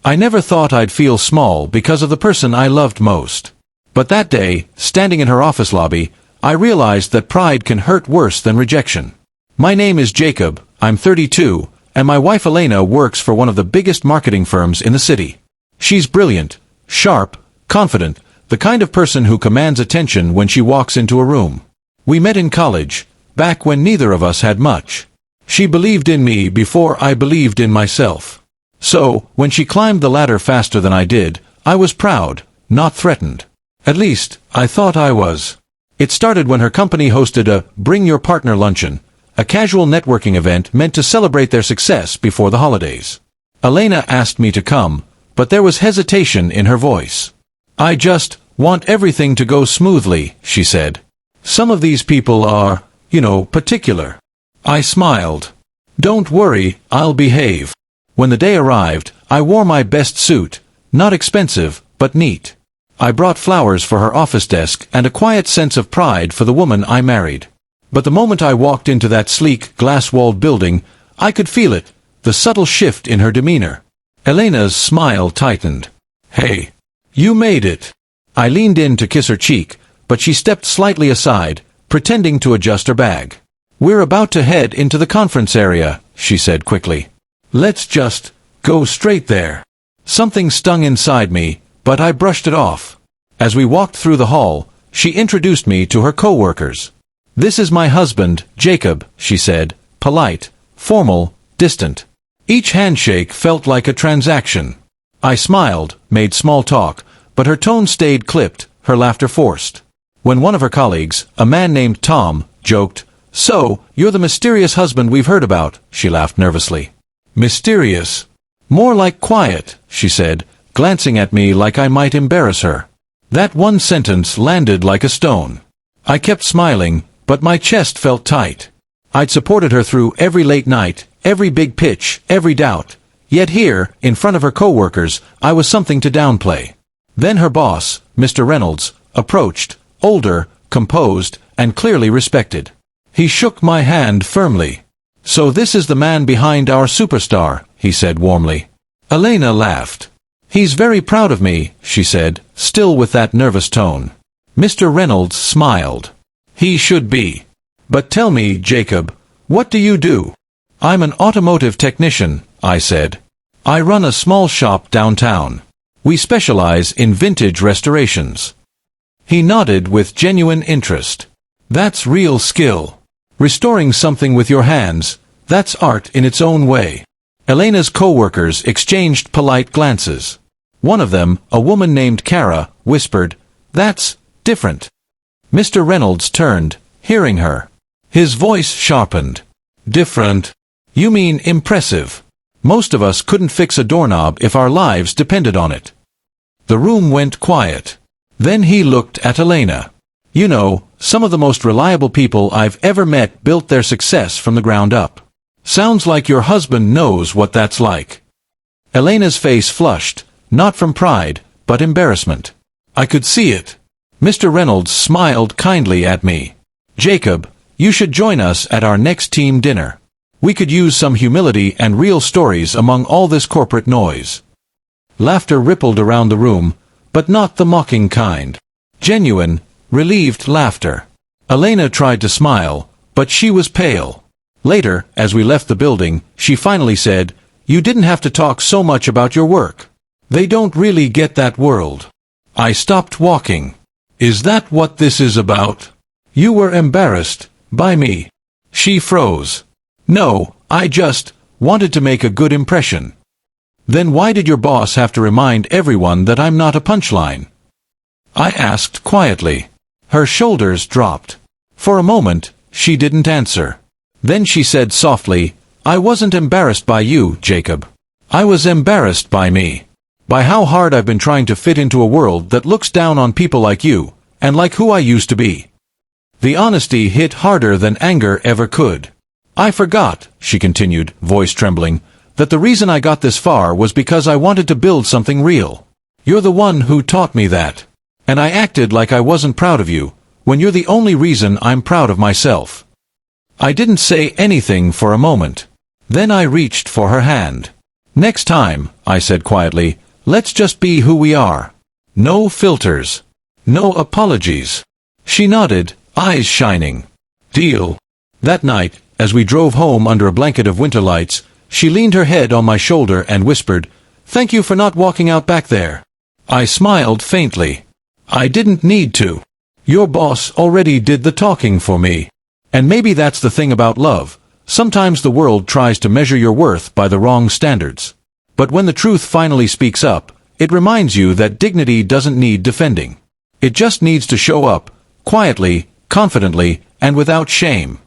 I never thought I'd feel small because of the person I loved most. But that day, standing in her office lobby, I realized that pride can hurt worse than rejection. My name is Jacob, I'm 32, and my wife Elena works for one of the biggest marketing firms in the city. She's brilliant, sharp, confident, the kind of person who commands attention when she walks into a room. We met in college, back when neither of us had much. She believed in me before I believed in myself. So, when she climbed the ladder faster than I did, I was proud, not threatened. At least, I thought I was. It started when her company hosted a Bring Your Partner luncheon, a casual networking event meant to celebrate their success before the holidays. Elena asked me to come, but there was hesitation in her voice. I just want everything to go smoothly, she said. Some of these people are, particular. I smiled. Don't worry, I'll behave. When the day arrived, I wore my best suit, not expensive, but neat. I brought flowers for her office desk and a quiet sense of pride for the woman I married. But the moment I walked into that sleek, glass-walled building, I could feel it, the subtle shift in her demeanor. Elena's smile tightened. Hey, you made it. I leaned in to kiss her cheek, but she stepped slightly aside, pretending to adjust her bag. We're about to head into the conference area, she said quickly. Let's just go straight there. Something stung inside me, but I brushed it off. As we walked through the hall, she introduced me to her co-workers. This is my husband, Jacob, she said, polite, formal, distant. Each handshake felt like a transaction. I smiled, made small talk, but her tone stayed clipped, her laughter forced. When one of her colleagues, a man named Tom, joked, "So, you're the mysterious husband we've heard about," she laughed nervously. Mysterious? More like quiet, she said, glancing at me like I might embarrass her. That one sentence landed like a stone. I kept smiling, but my chest felt tight. I'd supported her through every late night, every big pitch, every doubt. Yet here, in front of her co-workers, I was something to downplay. Then her boss, Mr. Reynolds, approached, older, composed, and clearly respected. He shook my hand firmly. "So this is the man behind our superstar," he said warmly. Elena laughed. "He's very proud of me," she said, still with that nervous tone. Mr. Reynolds smiled. "He should be. But tell me, Jacob, what do you do?" "I'm an automotive technician," I said. "I run a small shop downtown. We specialize in vintage restorations." He nodded with genuine interest. "That's real skill. Restoring something with your hands, that's art in its own way." Elena's co-workers exchanged polite glances. One of them, a woman named Kara, whispered, "That's different." Mr. Reynolds turned, hearing her. His voice sharpened. "Different? You mean impressive. Most of us couldn't fix a doorknob if our lives depended on it." The room went quiet. Then he looked at Elena. "You know, some of the most reliable people I've ever met built their success from the ground up. Sounds like your husband knows what that's like." Elena's face flushed, not from pride, but embarrassment. I could see it. Mr. Reynolds smiled kindly at me. "Jacob, you should join us at our next team dinner. We could use some humility and real stories among all this corporate noise." Laughter rippled around the room, but not the mocking kind. Genuine, relieved laughter. Elena tried to smile, but she was pale. Later, as we left the building, she finally said, "You didn't have to talk so much about your work. They don't really get that world." I stopped walking. "Is that what this is about? You were embarrassed by me?" She froze. "No, I just wanted to make a good impression." "Then why did your boss have to remind everyone that I'm not a punchline?" I asked quietly. Her shoulders dropped. For a moment, she didn't answer. Then she said softly, "I wasn't embarrassed by you, Jacob. I was embarrassed by me. By how hard I've been trying to fit into a world that looks down on people like you, and like who I used to be." The honesty hit harder than anger ever could. "I forgot," she continued, voice trembling, "that the reason I got this far was because I wanted to build something real. You're the one who taught me that. And I acted like I wasn't proud of you, when you're the only reason I'm proud of myself." I didn't say anything for a moment. Then I reached for her hand. Next time, I said quietly, let's just be who we are. No filters. No apologies. She nodded, eyes shining. Deal. That night, as we drove home under a blanket of winter lights, she leaned her head on my shoulder and whispered, "Thank you for not walking out back there." I smiled faintly. I didn't need to. Your boss already did the talking for me. And maybe that's the thing about love. Sometimes the world tries to measure your worth by the wrong standards. But when the truth finally speaks up, it reminds you that dignity doesn't need defending. It just needs to show up, quietly, confidently, and without shame.